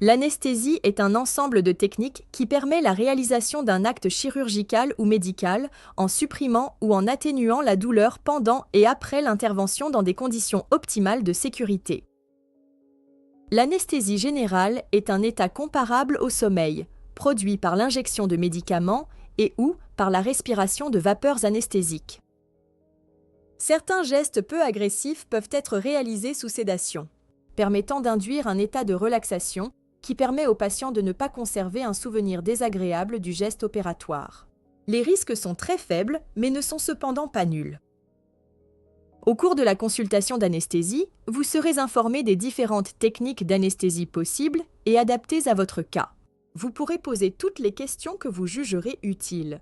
L'anesthésie est un ensemble de techniques qui permet la réalisation d'un acte chirurgical ou médical en supprimant ou en atténuant la douleur pendant et après l'intervention dans des conditions optimales de sécurité. L'anesthésie générale est un état comparable au sommeil, produit par l'injection de médicaments et ou par la respiration de vapeurs anesthésiques. Certains gestes peu agressifs peuvent être réalisés sous sédation, permettant d'induire un état de relaxation qui permet au patient de ne pas conserver un souvenir désagréable du geste opératoire. Les risques sont très faibles, mais ne sont cependant pas nuls. Au cours de la consultation d'anesthésie, vous serez informé des différentes techniques d'anesthésie possibles et adaptées à votre cas. Vous pourrez poser toutes les questions que vous jugerez utiles.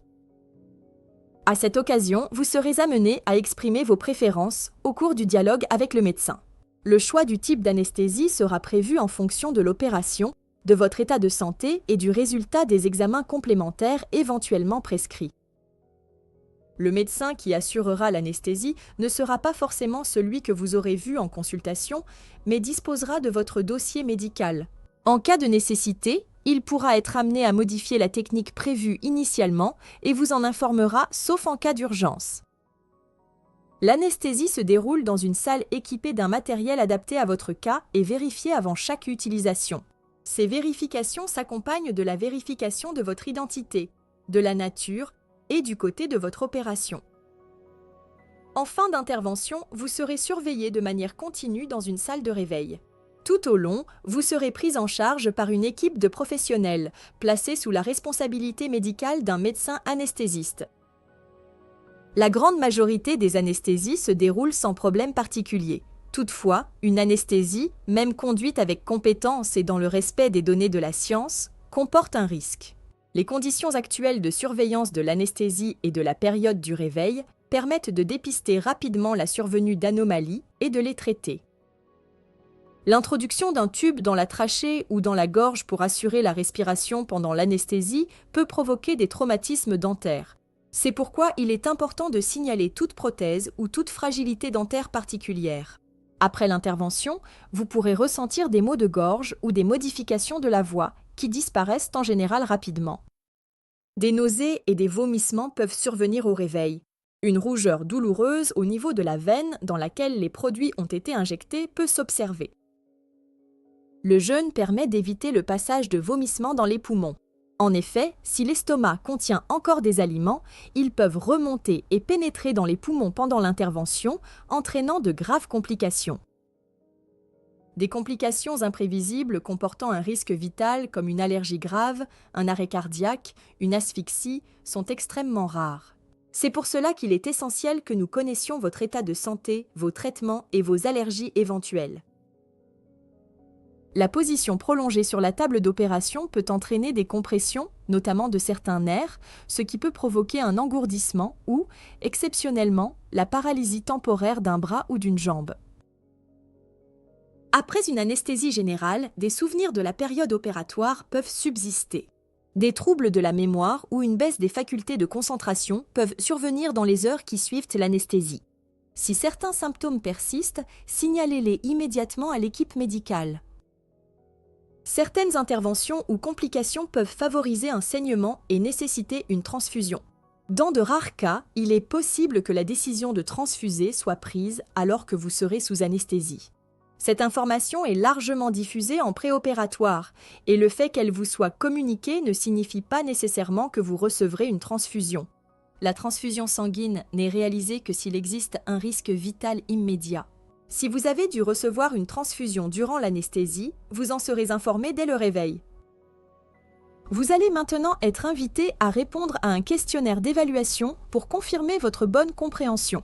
À cette occasion, vous serez amené à exprimer vos préférences au cours du dialogue avec le médecin. Le choix du type d'anesthésie sera prévu en fonction de l'opération, de votre état de santé et du résultat des examens complémentaires éventuellement prescrits. Le médecin qui assurera l'anesthésie ne sera pas forcément celui que vous aurez vu en consultation, mais disposera de votre dossier médical. En cas de nécessité, il pourra être amené à modifier la technique prévue initialement et vous en informera sauf en cas d'urgence. L'anesthésie se déroule dans une salle équipée d'un matériel adapté à votre cas et vérifié avant chaque utilisation. Ces vérifications s'accompagnent de la vérification de votre identité, de la nature et du côté de votre opération. En fin d'intervention, vous serez surveillé de manière continue dans une salle de réveil. Tout au long, vous serez pris en charge par une équipe de professionnels, placée sous la responsabilité médicale d'un médecin anesthésiste. La grande majorité des anesthésies se déroulent sans problème particulier. Toutefois, une anesthésie, même conduite avec compétence et dans le respect des données de la science, comporte un risque. Les conditions actuelles de surveillance de l'anesthésie et de la période du réveil permettent de dépister rapidement la survenue d'anomalies et de les traiter. L'introduction d'un tube dans la trachée ou dans la gorge pour assurer la respiration pendant l'anesthésie peut provoquer des traumatismes dentaires. C'est pourquoi il est important de signaler toute prothèse ou toute fragilité dentaire particulière. Après l'intervention, vous pourrez ressentir des maux de gorge ou des modifications de la voix qui disparaissent en général rapidement. Des nausées et des vomissements peuvent survenir au réveil. Une rougeur douloureuse au niveau de la veine dans laquelle les produits ont été injectés peut s'observer. Le jeûne permet d'éviter le passage de vomissements dans les poumons. En effet, si l'estomac contient encore des aliments, ils peuvent remonter et pénétrer dans les poumons pendant l'intervention, entraînant de graves complications. Des complications imprévisibles comportant un risque vital comme une allergie grave, un arrêt cardiaque, une asphyxie sont extrêmement rares. C'est pour cela qu'il est essentiel que nous connaissions votre état de santé, vos traitements et vos allergies éventuelles. La position prolongée sur la table d'opération peut entraîner des compressions, notamment de certains nerfs, ce qui peut provoquer un engourdissement ou, exceptionnellement, la paralysie temporaire d'un bras ou d'une jambe. Après une anesthésie générale, des souvenirs de la période opératoire peuvent subsister. Des troubles de la mémoire ou une baisse des facultés de concentration peuvent survenir dans les heures qui suivent l'anesthésie. Si certains symptômes persistent, signalez-les immédiatement à l'équipe médicale. Certaines interventions ou complications peuvent favoriser un saignement et nécessiter une transfusion. Dans de rares cas, il est possible que la décision de transfuser soit prise alors que vous serez sous anesthésie. Cette information est largement diffusée en préopératoire et le fait qu'elle vous soit communiquée ne signifie pas nécessairement que vous recevrez une transfusion. La transfusion sanguine n'est réalisée que s'il existe un risque vital immédiat. Si vous avez dû recevoir une transfusion durant l'anesthésie, vous en serez informé dès le réveil. Vous allez maintenant être invité à répondre à un questionnaire d'évaluation pour confirmer votre bonne compréhension.